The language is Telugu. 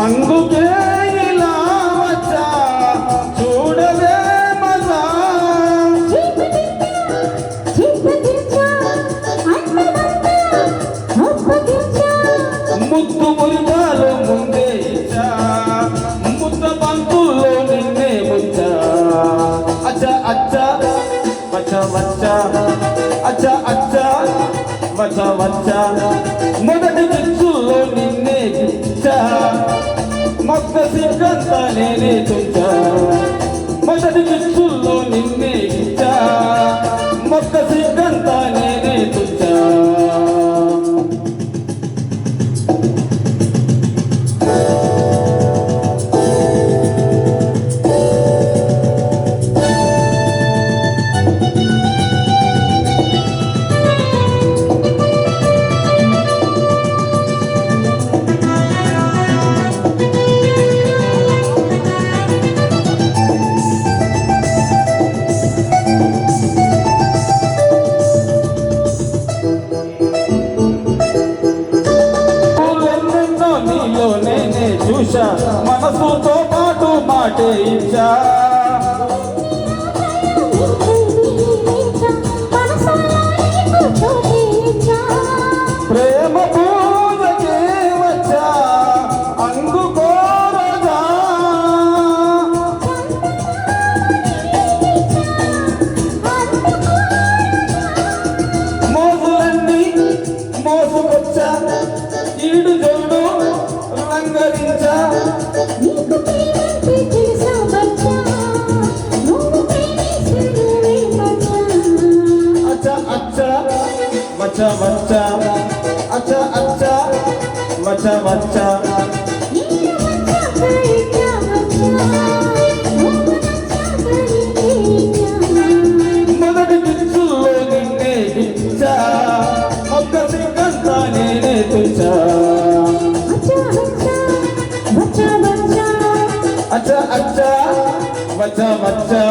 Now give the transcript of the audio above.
అందుకే ఇలా వచ్చా చూడవే మజా ముద్దు మురిపాలు ముందే ఇచ్చా ముద్ద బంతుల్లో నిన్నే ముంచా అచ్చా అచ్చా వచ్చా వచ్చా అచ్చా అచ్చా వచ్చా వచ్చా మొదటి గిచ్చుల్లో నిన్నే గిచ్చా మొక్క సిగ్గంతా నేనే తుంచా మొదటి గిచ్చుల్లో నిన్నే గిచ్చా మొక్క సిగ్గంతా నేనే తుంచా నేనే చూశా మనసుతో పాటు మాటే ఇచ్చా ప్రేమ పూజకే వచ్చా అందుకోరగా మోజులన్నీ మోసుకొచ్చా ఈడు జోడు రంగరించా అచ్చా అచ్చా వచ్చా వచ్చా అచ్చా అచ్చా వచ్చా వచ్చా మొదటి గిచ్చుల్లో నిన్నే గిచ్చా ఒక్క సిగ్గంతా నేనే తుంచా అచ్చా అచ్చా వచ్చా వచ్చా